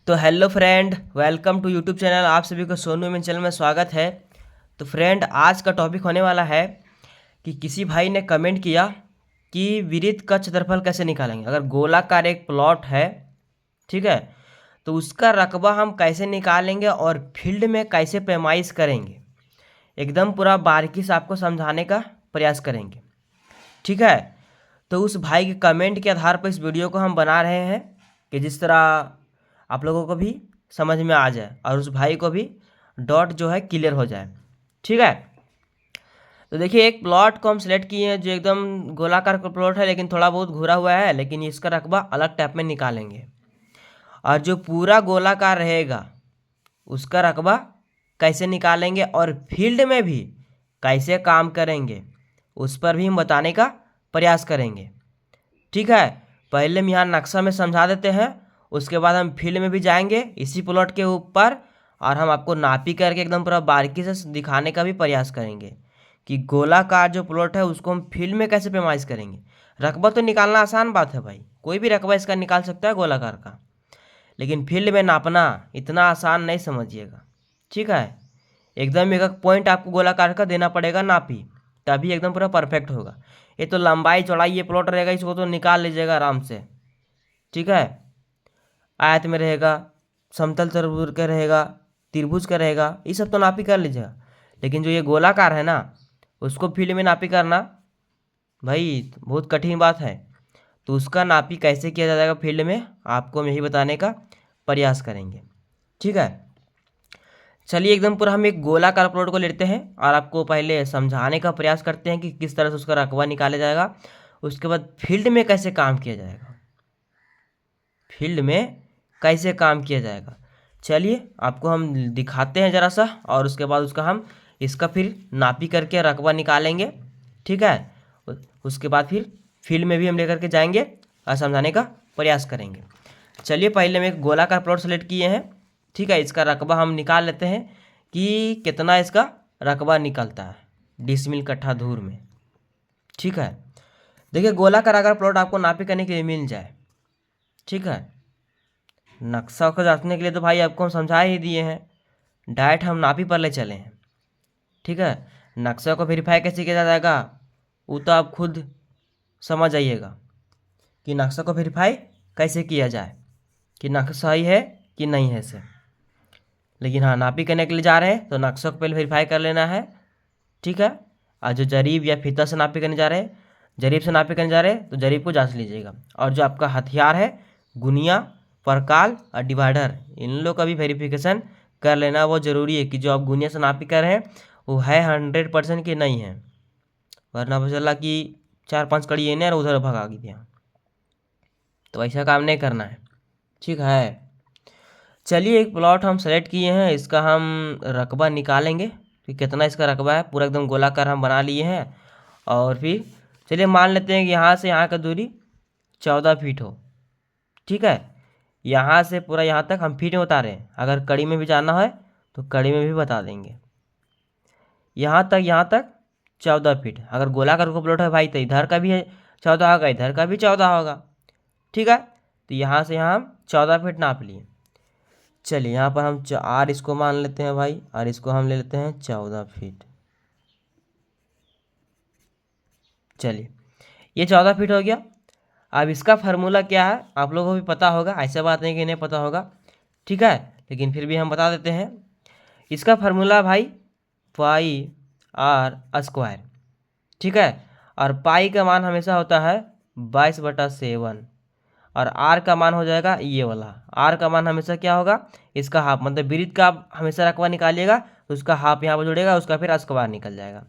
तो hello friend, welcome to YouTube channel. आप सभी को सोनू में चैनल में स्वागत है। तो फ्रेंड, आज का टॉपिक होने वाला है कि किसी भाई ने कमेंट किया कि विरित का क्षेत्रफल कैसे निकालेंगे। अगर गोलाकार एक प्लॉट है, ठीक है, तो उसका रकबा हम कैसे निकालेंगे और फील्ड में कैसे पैमाइश करेंगे, एकदम पूरा बारीकी से आपको समझाने का प्रयास करेंगे। ठीक है, तो उस भाई के कमेंट के आधार पर इस वीडियो को हम बना रहे हैं कि जिस तरह आप लोगों को भी समझ में आ जाए और उस भाई को भी डॉट जो है क्लियर हो जाए। ठीक है, तो देखिए एक प्लॉट को हम सेलेक्ट किए हैं जो एकदम गोलाकार का प्लॉट है, लेकिन थोड़ा बहुत घुरा हुआ है, लेकिन इसका रकबा अलग टाइप में निकालेंगे। और जो पूरा गोलाकार रहेगा उसका रकबा कैसे निकालेंगे और फील्ड में भी कैसे काम करेंगे, उस पर भी हम बताने का प्रयास करेंगे। ठीक है, पहले हम यहाँ नक्शा में समझा देते हैं, उसके बाद हम फील्ड में भी जाएंगे इसी प्लॉट के ऊपर, और हम आपको नापी करके एकदम पूरा बारीकी से दिखाने का भी प्रयास करेंगे कि गोलाकार जो प्लॉट है उसको हम फील्ड में कैसे पैमाइश करेंगे। रकबा तो निकालना आसान बात है भाई, कोई भी रकबा इसका निकाल सकता है गोलाकार का, लेकिन फील्ड में नापना इतना आसान नहीं समझिएगा। ठीक है, एकदम एक एक पॉइंट आपको गोलाकार का देना पड़ेगा नापी, तभी एकदम पूरा परफेक्ट होगा। ये तो लंबाई चौड़ाई ये प्लॉट रहेगा, इसको तो निकाल लीजिएगा आराम से। ठीक है, आयत में रहेगा, समतल चतुर्भुज का रहेगा, त्रिभुज का रहेगा, ये सब तो नापी कर लीजिएगा, लेकिन जो ये गोलाकार है ना उसको फील्ड में नापी करना भाई बहुत कठिन बात है। तो उसका नापी कैसे किया जाएगा फील्ड में, आपको हम यही बताने का प्रयास करेंगे। ठीक है, चलिए एकदम पूरा हम एक गोलाकार प्लॉट को लेते हैं और आपको पहले समझाने का प्रयास करते हैं कि किस तरह से उसका रकबा निकाला जाएगा, उसके बाद फील्ड में कैसे काम किया जाएगा। फील्ड में कैसे काम किया जाएगा, चलिए आपको हम दिखाते हैं ज़रा सा, और उसके बाद उसका हम इसका फिर नापी करके रकबा निकालेंगे। ठीक है, उसके बाद फिर फील्ड में भी हम लेकर के जाएंगे और समझाने का प्रयास करेंगे। चलिए पहले हम एक गोलाकार प्लॉट सेलेक्ट किए हैं। ठीक है, इसका रकबा हम निकाल लेते हैं कि कितना इसका रकबा निकलता है डिसमिल कट्ठा धूर में। ठीक है, देखिए गोलाकार अगर प्लॉट आपको नापी करने के लिए मिल जाए, ठीक है, नक्शा को जांचने के लिए तो भाई आपको हम समझा ही दिए हैं, डायरेक्ट हम नापी पर ले चले हैं। ठीक है, नक्शा को वेरीफाई कैसे किया जाएगा वो तो आप खुद समझ आइएगा कि नक्शा को वेरीफाई कैसे किया जाए कि नक्शा सही है कि नहीं है से। लेकिन हाँ, नापी करने के लिए जा रहे हैं तो नक्शा को पहले वेरीफाई कर लेना है। ठीक है, और जो जरीब या फीता से नापी करने जा रहे हैं, जरीब से नापी करने जा रहे हैं तो जरीब को जांच लीजिएगा। और जो आपका हथियार है गुनिया, परकाल और डिवाइडर, इन लोग का भी वेरिफिकेशन कर लेना वो ज़रूरी है कि जो आप गुनिया से नापी कर रहे हैं वो है 100% कि नहीं है, वरना पता चला कि 4-5 कड़ी इन्हें और उधर भगा गई थी। तो ऐसा काम नहीं करना है। ठीक है, चलिए एक प्लॉट हम सेलेक्ट किए हैं, इसका हम रकबा निकालेंगे कि कितना इसका रकबा है। पूरा एकदम गोलाकार हम बना लिए हैं, और फिर चलिए मान लेते हैं कि यहाँ से यहाँ का दूरी 14 फीट हो। ठीक है, यहाँ से पूरा यहाँ तक हम फीट में बता रहे हैं, अगर कड़ी में भी जाना है तो कड़ी में भी बता देंगे। यहाँ तक 14 फीट। अगर गोलाकार का प्लॉट है भाई तो इधर का भी है 14 होगा, इधर का भी 14 होगा। ठीक है, तो यहाँ से यहाँ हम 14 फीट नाप लिए। चलिए यहाँ पर हम आर इसको मान लेते हैं भाई, और इसको हम ले लेते हैं 14 फीट। चलिए ये 14 फीट हो गया। अब इसका फार्मूला क्या है आप लोगों को भी पता होगा, ऐसा बात नहीं कि नहीं पता होगा। ठीक है, लेकिन फिर भी हम बता देते हैं। इसका फार्मूला भाई पाई आर स्क्वायर। ठीक है, और पाई का मान हमेशा होता है 22/7, और आर का मान हो जाएगा ये वाला। आर का मान हमेशा क्या होगा, इसका हाफ, मतलब वृत्त का आप हमेशा रकबा निकालिएगा तो उसका हाफ यहाँ पर जुड़ेगा, उसका फिर स्क्वायर निकल जाएगा।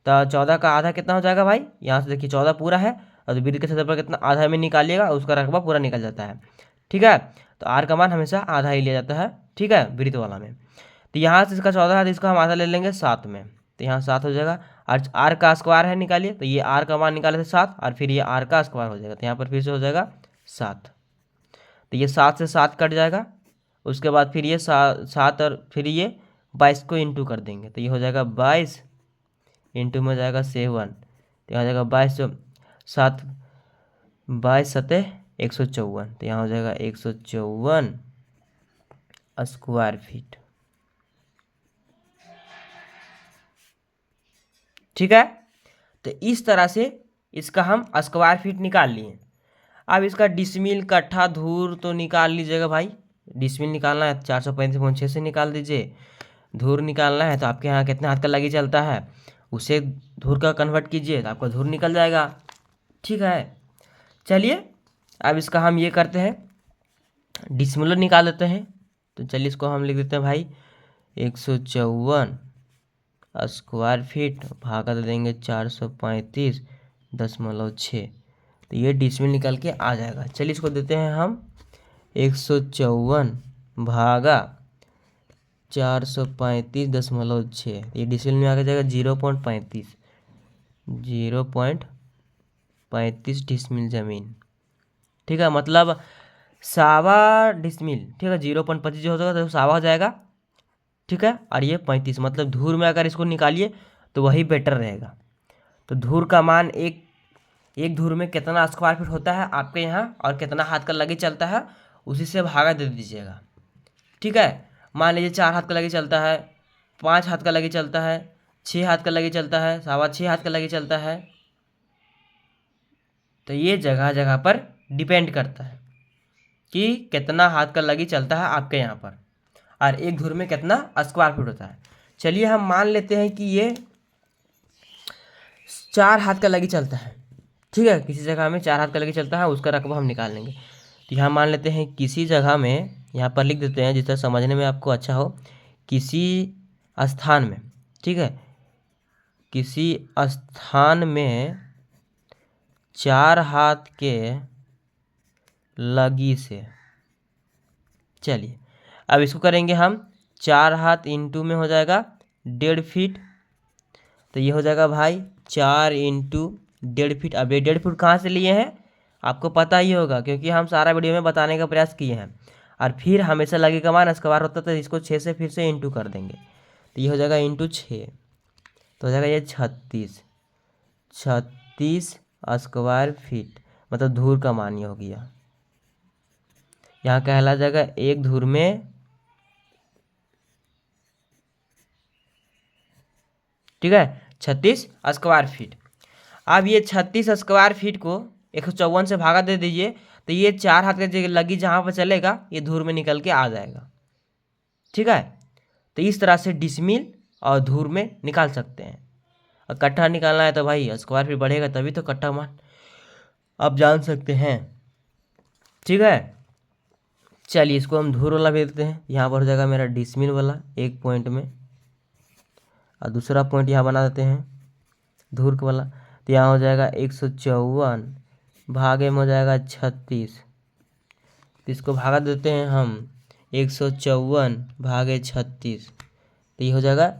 तो 14 का आधा कितना हो जाएगा भाई, यहाँ से देखिए 14 पूरा है, और वृत्त के क्षेत्रफल कितना आधा में निकालिएगा उसका रकबा पूरा निकल जाता है। ठीक है, तो आर का मान हमेशा आधा ही लिया जाता है। ठीक है, वृत्त वाला में। तो यहाँ से इसका 14 है तो इसका हम आधा ले लेंगे 7 में, तो यहाँ 7 हो जाएगा। और आर का स्क्वायर है निकालिए, तो ये आर का मान निकाले थे 7, और फिर ये आर का स्क्वायर हो जाएगा, तो यहाँ पर फिर से हो जाएगा 7। तो ये 7 से 7 कट जाएगा, उसके बाद फिर ये 7 और फिर ये 22 को इंटू कर देंगे, तो ये हो जाएगा 22 इंटू में हो जाएगा 7, तो यहाँ हो जाएगा 22 22 सतह 154, तो यहाँ हो जाएगा 154 स्क्वायर फीट। ठीक है, तो इस तरह से इसका हम स्क्वायर फीट निकाल लिए। अब इसका डिसमिल, कट्ठा, धूर तो निकाल लीजिएगा भाई। डिसमिल निकालना है 435.6 से निकाल दीजिए। धूर निकालना है तो आपके यहाँ कितने हाथ का लगी चलता है उसे धूर का कन्वर्ट कीजिए तो आपका धूर निकल जाएगा। ठीक है, चलिए अब इसका हम ये करते हैं, डिसमिल निकाल देते हैं। तो चलिए इसको हम लिख देते हैं भाई 154 स्क्वायर फीट भागा दे देंगे 435.6। तो ये डिसमिल निकल के आ जाएगा। चलिए इसको देते हैं हम 154 भागा 435.6। ये डिसमिल में आ जाएगा 0.35 डिसमिल ज़मीन। ठीक है, मतलब सावा डिसमिल। ठीक है, 0.25 जो होगा तो सावा हो जाएगा। ठीक है, और ये 35, मतलब धूर में अगर इसको निकालिए तो वही बेटर रहेगा। तो धूर का मान एक धूर में कितना स्क्वायर फीट होता है आपके यहाँ और कितना हाथ का लगी चलता है उसी से भागा दे दीजिएगा। ठीक है, मान लीजिए 4 हाथ का लगी चलता है, 5 हाथ का लगी चलता है, 6 हाथ का लगी चलता है, 6.25 हाथ का लगी चलता है। तो ये जगह जगह पर डिपेंड करता है कि कितना हाथ का लगी चलता है आपके यहाँ पर और एक धुर में कितना स्क्वायर फीट होता है। चलिए हम मान लेते हैं कि ये 4 हाथ का लगी चलता है। ठीक है, किसी जगह में 4 हाथ का लगी चलता है, उसका रकबा हम निकाल लेंगे। तो यहाँ मान लेते हैं किसी जगह में, यहाँ पर लिख देते हैं जिस तरह समझने में आपको अच्छा हो, किसी स्थान में। ठीक है, किसी स्थान में 4 हाथ के लगी से। चलिए अब इसको करेंगे हम 4 हाथ इंटू में हो जाएगा 1.5 फीट। तो ये हो जाएगा भाई 4 इंटू 1.5 फीट। अब ये 1.5 फीट कहाँ से लिए हैं आपको पता ही होगा क्योंकि हम सारा वीडियो में बताने का प्रयास किए हैं। और फिर हमेशा लगे का मान स्क्वायर होता तो इसको 6 से फिर से इंटू कर देंगे। तो ये हो जाएगा इंटू 6, तो हो जाएगा ये 36 स्क्वायर फीट, मतलब धूर का मान ये हो गया। यहाँ कहला जाएगा एक धूर में, ठीक है, 36 स्क्वायर फीट। अब ये 36 स्क्वायर फीट को 154 से भागा दे दीजिए तो ये 4 हाथ का जगह लगी जहाँ पर चलेगा ये धूर में निकल के आ जाएगा। ठीक है, तो इस तरह से डिसमिल और धूर में निकाल सकते हैं। और कट्ठा निकालना है तो भाई स्क्वायर फीट बढ़ेगा तभी तो कट्ठा मान आप जान सकते हैं। ठीक है, चलिए इसको हम धूर वाला भेज देते हैं। यहाँ पर हो जाएगा मेरा डिसमिल वाला एक पॉइंट में और दूसरा पॉइंट यहाँ बना देते हैं धूर वाला। तो यहाँ हो जाएगा 154 भागे में हो जाएगा 36। तो इसको भागा देते हैं हम 154 भागे 36। तो ये हो जाएगा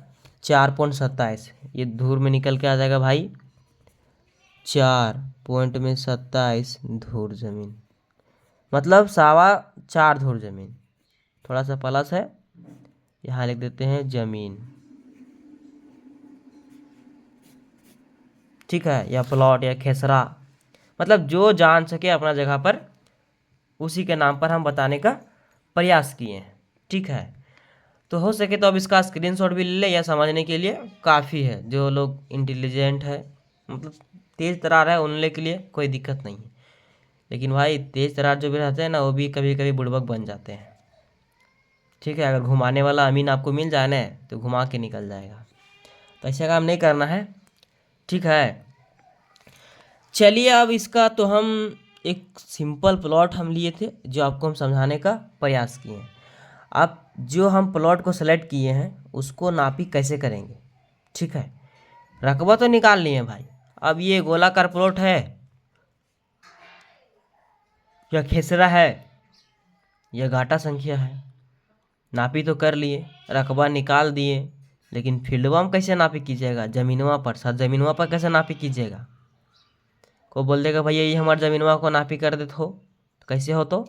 4.27। ये धूर में निकल के आ जाएगा भाई 4.27 धूर ज़मीन, मतलब 4.25 धूर ज़मीन। थोड़ा सा प्लस है, यहाँ लिख देते हैं ज़मीन। ठीक है, या प्लॉट या खेसरा, मतलब जो जान सके अपना जगह पर उसी के नाम पर हम बताने का प्रयास किए हैं। ठीक है, तो हो सके तो अब इसका स्क्रीनशॉट भी ले लें, या समझने के लिए काफ़ी है। जो लोग इंटेलिजेंट है, मतलब तेज़ तरार है, उन लोग के लिए कोई दिक्कत नहीं है। लेकिन भाई तेज़ तरार जो भी रहते हैं ना वो भी कभी कभी बुड़बक बन जाते हैं। ठीक है, अगर घुमाने वाला अमीन आपको मिल जाए ना तो घुमा के निकल जाएगा, तो ऐसा काम नहीं करना है। ठीक है, चलिए अब इसका तो हम एक सिंपल प्लॉट हम लिए थे जो आपको हम समझाने का प्रयास किए हैं। अब जो हम प्लॉट को सेलेक्ट किए हैं उसको नापी कैसे करेंगे। ठीक है, रकबा तो निकाल लिए भाई। अब ये गोलाकार प्लॉट है या खेसरा है या घाटा संख्या है, नापी तो कर लिए, रकबा निकाल दिए, लेकिन फील्डवा में कैसे नापी कीजिएगा, ज़मीनवा पर, साथ ज़मीनवा पर कैसे नापी कीजिएगा। को बोल देगा भैया ये हमारे ज़मीनवा को नापी कर देते हो, तो कैसे हो तो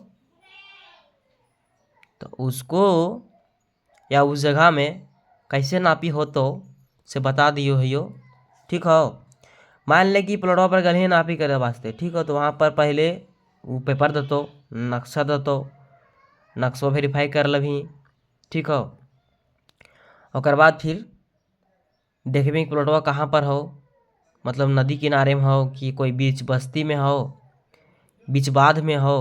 उसको या उस जगह में कैसे नापी हो तो से बता दियो है। ठीक हो, मान ले कि प्लॉटवा पर गले नापी करे वास्ते। ठीक हो, तो वहाँ पर पहले वो पेपर देतो, नक्शा देतो, नक्शा वेरीफाई कर लभी, ठीक हो। ओकर बाद फिर देखबे कि प्लॉटवा कहाँ पर हो, मतलब नदी किनारे में हो कि कोई बीच बस्ती में हो, बीच बाध में हो।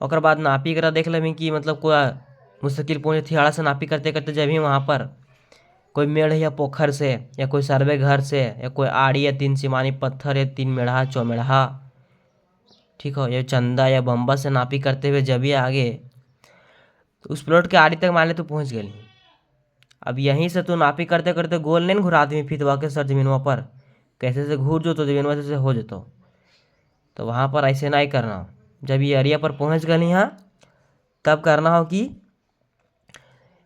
ओकर बाद नापी करा देख लेबी कि मतलब कोई मुश्किल पहुँचे थियाड़ा से नापी करते करते जब भी वहाँ पर कोई मेढ़ या पोखर से या कोई सर्वे घर से या कोई आड़ी या 3 सिमानी पत्थर या 3 मेढ़ा चौमेढ़ा, ठीक हो, या चंदा या बम्बा से नापी करते हुए जब भी आगे तो उस प्लॉट के आड़ी तक मान ले तू पहुँच गई। अब यहीं से तू नापी करते करते गोल नहीं घुरा आदमी फितवा के सर जमीनवा पर, कैसे से घूर जो तो जमीनवा से हो जतो। तो वहाँ पर ऐसे नहीं करना हो। जब ये एरिया पर पहुँच गई यहाँ तब करना हो कि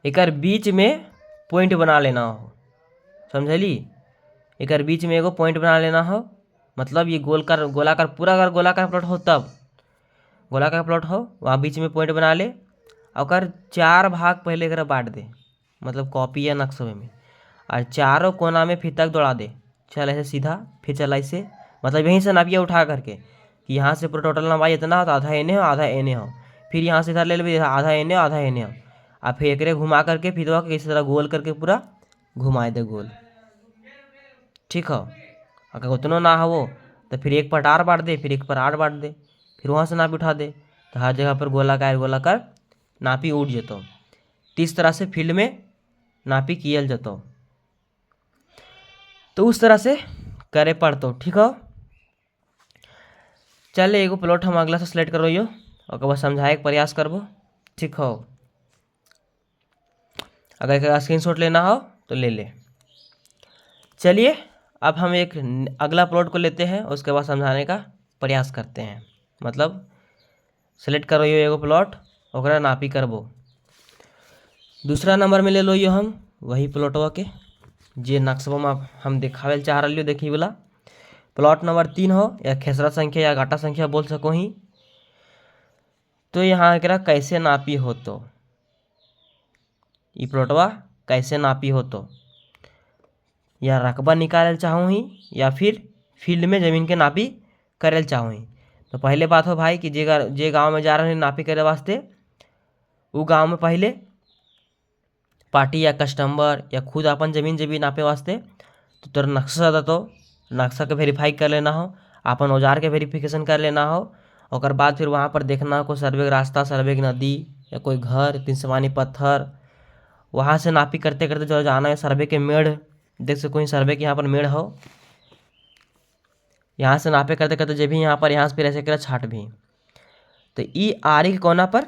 एकर बीच में पॉइंट बना लेना हो, समझली। एकर बीच में एगो पॉइंट बना लेना हो, मतलब ये गोलाकार पूरा अगर गोलाकार प्लॉट हो तब गोलाकार प्लॉट हो वहाँ बीच में पॉइंट बना ले। और 4 भाग पहले एकरा बांट दे, मतलब कॉपी या नक्शे में, और चारों कोना में फिर तक दौड़ा दे। चल ऐसे सीधा, फिर चल ऐसे, मतलब यहीं से नापिया उठा करके कि यहाँ से पूरा टोटल लंबाई इतना हो तो आधा एने हो आधा एने हो, फिर यहाँ से इधर ले लेंगे आधा एने हो आधा एने हो, और फिर एकरे घुमा करके फिर के इसी तरह गोल करके पूरा घुमाए दे गोल, ठीक हो। अगर उतना ना हो तो फिर एक पर 8 बांट दे, फिर एक पर 8 बांट दे, फिर वहाँ से नापी उठा दे, तो हर जगह पर गोलाकार नापी उठ जतो। तो इस तरह से फील्ड में नापी कियल जतो, तो उस तरह से करे पड़तो, ठीक हो। चल एगो प्लॉट हम अगला से सिलेक्ट करवाइयो और बस समझाए के प्रयास करबो, ठीक हो। अगर एक स्क्रीनशॉट लेना हो तो ले ले। चलिए अब हम एक अगला प्लॉट को लेते हैं, उसके बाद समझाने का प्रयास करते हैं। मतलब सेलेक्ट करो यो एगो प्लॉट, ओकरा नापी करबो। दूसरा नंबर में ले लो यो हम वही प्लॉटवा के जे नक्शवा में हम दिखावे चाह रही हो, देखी वाला प्लॉट नंबर 3 हो, या खेसरा संख्या या घाटा संख्या बोल सको ही। तो यहाँ एकरा कैसे नापी हो, तो ये प्लॉटवा कैसे नापी हो, तो या रकबा निकाल चाहूँ ही या फिर फील्ड में ज़मीन के नापी करे चाहूँ ही। तो पहले बात हो भाई कि जे गांव में जा रहे हैं नापी करे वास्ते, वो गांव में पहले पार्टी या कस्टमर या खुद अपन जमीन नापे वास्ते तो तोर नक्शा दतो, नक्शा के वेरीफाई कर लेना हो, अपन औजार के वेरिफिकेशन कर लेना हो। और बाद फिर वहाँ पर देखना हो कोई सर्वे का रास्ता, सर्वे की नदी या कोई घर 3 सिमानी पत्थर, वहाँ से नापी करते करते जो जाना है सर्वे के मेढ़ देख सको ही, सर्वे के यहाँ पर मेढ़ हो, यहाँ से नापे करते करते जब भी यहाँ पर यहाँ से फिर ऐसे कर छाट भी। तो ई आरी के कोना पर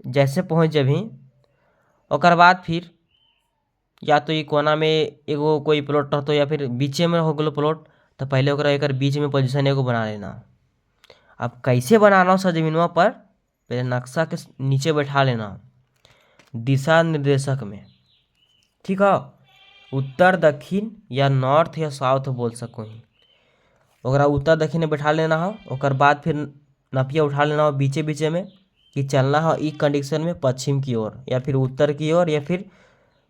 जैसे पहुँच जभी और बाद फिर या तो ये कोना में एगो कोई प्लॉट रहते या फिर बीचे में हो गलो प्लॉट, तो पहले ओकरा एकर बीच में पोजीशन एगो बना लेना। अब कैसे बनाना हो जमीनवा पर, पहले नक्शा के नीचे बैठा लेना दिशा निर्देशक में, ठीक है। उत्तर दक्षिण या नॉर्थ या साउथ बोल सको ही। ओकरा उत्तर दक्षिण में बैठा लेना हो, ओकर बाद फिर नपिया उठा लेना हो बीचे बीचे में कि चलना हो ई कंडीशन में पश्चिम की ओर या फिर उत्तर की ओर या फिर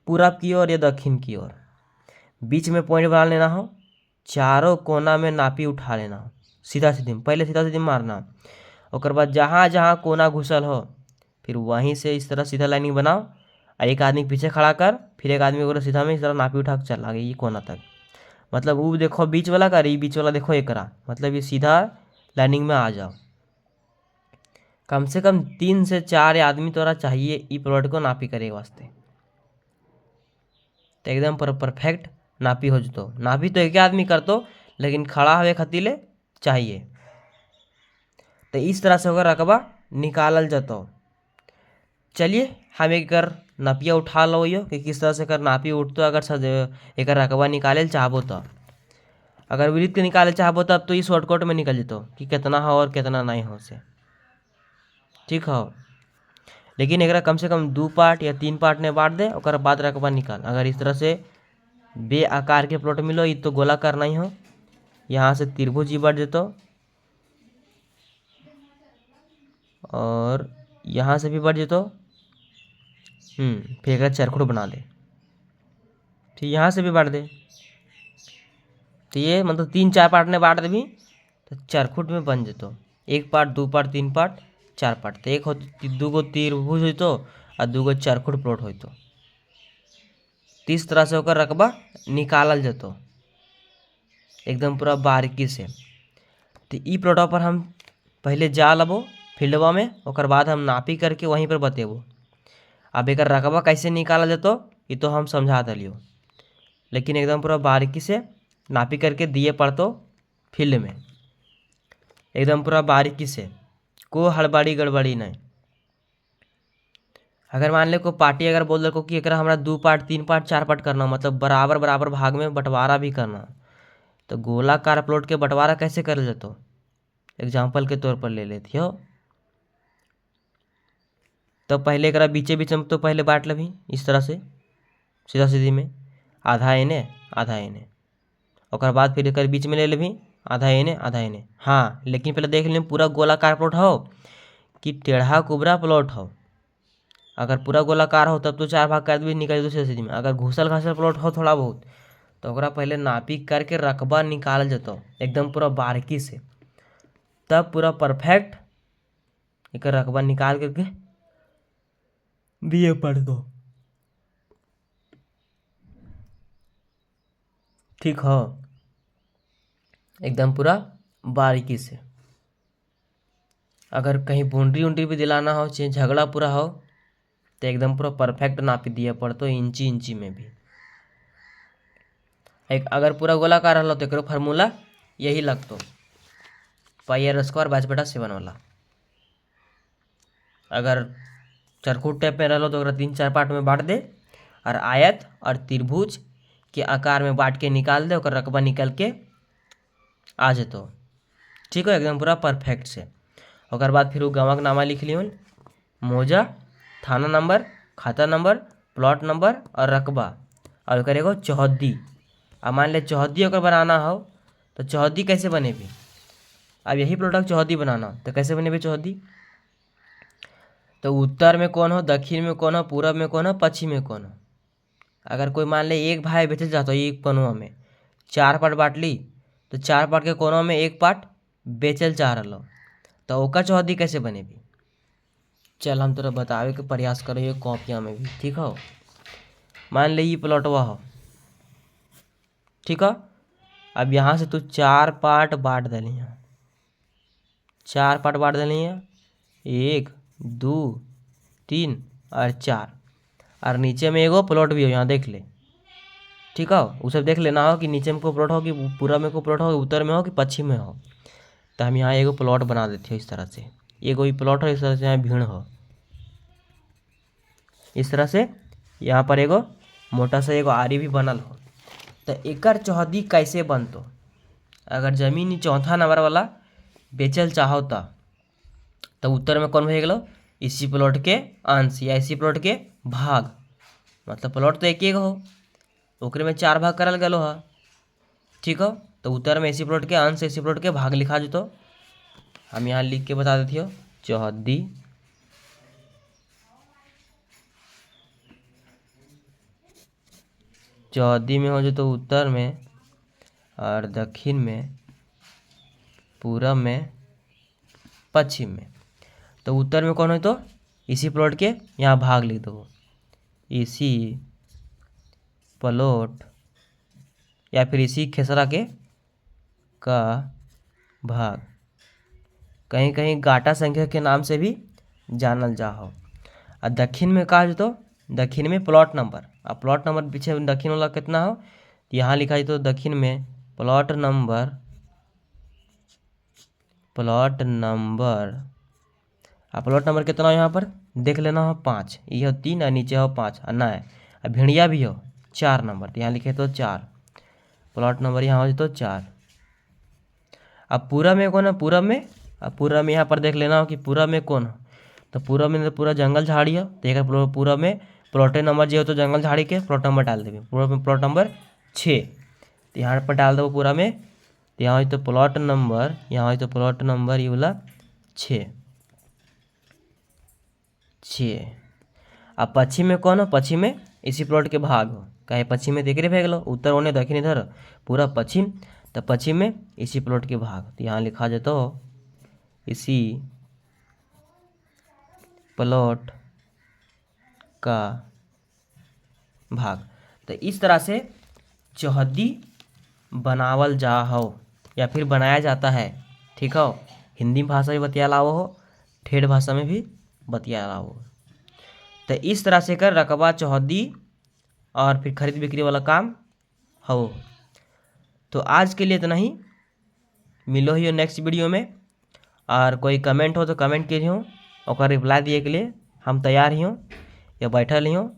पूरब की ओर या दक्षिण की ओर। बीच में पॉइंट बना लेना हो, चारों कोना में नापी उठा लेना हो, सीधा सीधी पहले सीधा सीधी मारना। और बाद जहाँ जहाँ कोना घुसल हो फिर वहीं से इस तरह सीधा लाइनिंग बनाओ, और एक आदमी पीछे खड़ा कर, फिर एक आदमी को सीधा में इस तरह नापी उठा कर चल आगे ये कोना तक। मतलब वो देखो बीच वाला कर, ये बीच वाला देखो एक करा, मतलब ये सीधा लाइनिंग में आ जाओ। कम से कम 3 से 4 आदमी तोरा चाहिए ई प्लॉट को नापी करे वास्ते, तो एकदम परफेक्ट नापी हो जतो। नापी तो एक आदमी करतो लेकिन खड़ा हुए खतीले चाहिए, तो इस तरह से होकर रकबा निकालल जतो। चलिए हम एक नपिया उठा लो यो कि किस तरह से कर नापी उठतो। अगर एक रकबा निकाले चाहबो तो, अगर वृत्त के निकाले चाहबो तब तो ये शॉर्टकट में निकल जतो कि कितना हो और कितना नहीं हो से, ठीक हो। लेकिन एक कम से कम 2 पार्ट या 3 पार्ट में बांट दे और बाद रकबा निकाल। अगर इस तरह से बे आकार के प्लॉट मिलो, ये तो गोलाकार नहीं हो, यहाँ से त्रिभुज ही बढ़ जतो और यहाँ से भी बढ़ जतो, फिर एक चरखुट बना दे, फिर यहाँ से भी बांट दे। तो ये मतलब 3-4 पार्ट में बांट देवी तो चरखुट में बन जतो। 1 पार्ट 2 पार्ट 3 पार्ट 4 पार्ट, तो एक हो 2 गो त्रिभुज हो तो और 2 गो चरखुट प्लॉट हो तो इस तरह से ओकर रकबा निकालल जतो एकदम पूरा बारीकी से। तो ई प्लॉटवा पर हम पहले जा लेबो फील्डवा में, ओकर बाद हम नापी करके वहीं पर बतेबो। अब एक रकबा कैसे निकाला जतो ये तो हम समझा दिलियो, लेकिन एकदम पूरा बारीकी से नापी करके दिए पड़तो फील्ड में, एकदम पूरा बारीकी से, को हड़बड़ी गड़बड़ी नहीं। अगर मान ले को पार्टी अगर बोल दो कि एकरा हमरा 2 पार्ट 3 पार्ट 4 पार्ट करना, मतलब बराबर बराबर भाग में बंटवारा भी करना, तो गोलाकार प्लॉट के बंटवारा कैसे कर जतो एग्जाम्पल के तौर पर ले लेती हो। तो पहले एकरा बीचे बीच में तो पहले बांट लेभी इस तरह से सीधा सीधी में, आधा एने आधा एने, और बाद फिर एक बीच में ले लेभी आधा एने आधा एने। हाँ लेकिन पहले देख लें पूरा गोलाकार प्लॉट हो कि टेढ़ा कुबरा प्लॉट हो। अगर पूरा गोलाकार हो तब तो 4 भाग कर भी निकल दूसरे सीधी में। अगर घुसल घासल प्लॉट हो थोड़ा बहुत तो ओकरा पहले नापी करके रकबा निकाल जतो एकदम पूरा बारीकी से, तब पूरा परफेक्ट एक रकबा निकाल करके दिए पढ़ दो। ठीक हो एकदम पूरा बारीकी से। अगर कहीं बाउंड्री उंड्री भी दिलाना हो चाहे झगड़ा पूरा हो तो एकदम पूरा परफेक्ट नापी दिए पड़तो इंची इंची में भी। एक अगर पूरा गोलाकार रहा तो एक फार्मूला यही लगतो πr² वाला। अगर चरखुट टाइप में रहा तो 3-4 पार्ट में बांट दे और आयत और त्रिभुज के आकार में बांट के निकाल दे और रकबा निकल के आ जतो। ठीक हो एकदम पूरा परफेक्ट से। और बाद फिर वो गाँव नामा लिख लियोन, मौजा, थाना नंबर, खाता नंबर, प्लॉट नंबर और रकबा, और ओकर एगो चौहद्दी। अब मान ले चौहद्दी अगर बनाना हो तो चौहद्दी कैसे बनेगी। अब यही प्लॉट चौहद्दी बनाना हो तो कैसे बनेगी चौहद्दी। तो उत्तर में कौन हो, दक्षिण में कौन हो, पूरब में कौन हो, पश्चिम में कौन हो। अगर कोई मान ले एक भाई बेचे जाता हो एक पनुआ में 4 पार्ट बांट ली तो 4 पार्ट के कोनों में 1 पार्ट बेचल चाह रहा तो ओकर चौहद्दी कैसे बनेगी। चल हम तोरा बतावे के प्रयास करो ये कॉपियाँ में भी। ठीक हो मान ले ये प्लॉटवा हो, ठीक है। अब यहाँ से तू 4 पार्ट बांट दिली है, 4 पार्ट बांट दिली है, 1 2 3 और 4, और नीचे में एगो प्लॉट भी हो यहाँ देख ले। ठीक है वो सब देख लेना हो कि नीचे में को प्लॉट हो कि पूरा में को प्लॉट हो, उत्तर में हो कि पश्चिम में हो। तो हम यहाँ एगो प्लॉट बना देते हो इस तरह से, एगो ही प्लॉट हो इस तरह से, यहाँ भीड़ हो इस तरह से, यहाँ पर एगो मोटा सा एगो आरी भी बनल हो। तो एकर चौहद्दी कैसे बनतो। अगर जमीन चौथा नंबर वाला बेचल चाहो तो उत्तर में कौन भे गलो, इसी प्लॉट के अंश या इसी प्लॉट के भाग, मतलब प्लॉट तो एक ही हो ओकरे में 4 भाग करल गलो है। ठीक हो तो उत्तर में इसी प्लॉट के अंश इसी प्लॉट के भाग लिखा जतो। हम यहाँ लिख के बता देती हो चौहद्दी चौहद्दी में हो जो तो उत्तर में और दक्षिण में, पूरब में, पश्चिम में। तो उत्तर में कौन हो तो इसी प्लॉट के यहाँ भाग लिख दो, इसी प्लॉट या फिर इसी खेसरा के का भाग, कहीं कहीं गाटा संख्या के नाम से भी जानल जा हो। और दक्षिण में कहा तो दक्षिण में प्लॉट नंबर, अब प्लॉट नंबर पीछे दक्षिण वाला कितना हो यहाँ लिखा है तो दक्षिण में प्लॉट नंबर अब प्लॉट नंबर कितना हो यहाँ पर देख लेना हो 5, ये हो 3 और नीचे हो 5 और ना है, अब भिड़िया भी हो 4 नंबर तो यहाँ लिखे तो 4 प्लॉट नंबर यहाँ हो तो 4। अब पूरब में कौन है, पूरब में, अब पूरब में यहाँ पर देख लेना हो कि पूरब में कौन हो, तो पूरब में तो पूरा जंगल झाड़ी हो तो एक पूरब में प्लॉटे नंबर जो हो तो जंगल झाड़ी के प्लॉट नंबर डाल देंगे, पूरब में प्लॉट नंबर 6 तो यहाँ पर डाल दो पूरा में, तो यहाँ हो तो प्लॉट नंबर, यहाँ हो तो प्लॉट नंबर ये वाला 6। अब पश्चिम में कौन हो, पश्चिम में इसी प्लॉट के भाग हो, कहे पश्चिम में देख रहे भे गलो उत्तर होने दक्षिण इधर पूरा पश्चिम, तो पश्चिम में इसी प्लॉट के भाग, तो यहाँ लिखा जाता हो इसी प्लॉट का भाग। तो इस तरह से चौहद्दी बनावल जा हो या फिर बनाया जाता है। ठीक हो, हिंदी भाषा में बतिया लाओ हो, ठेठ भाषा में भी बतिया लाओ हो। तो इस तरह से कर रकबा चौहद्दी और फिर खरीद बिक्री वाला काम हो। तो आज के लिए इतना ही, मिलो ही नेक्स्ट वीडियो में। और कोई कमेंट हो तो कमेंट करी हो, और रिप्लाई दिए के लिए हम तैयार ही हूँ या बैठल ही हूँ।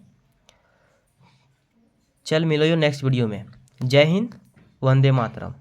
चल मिलो नेक्स्ट वीडियो में। जय हिंद, वंदे मातरम।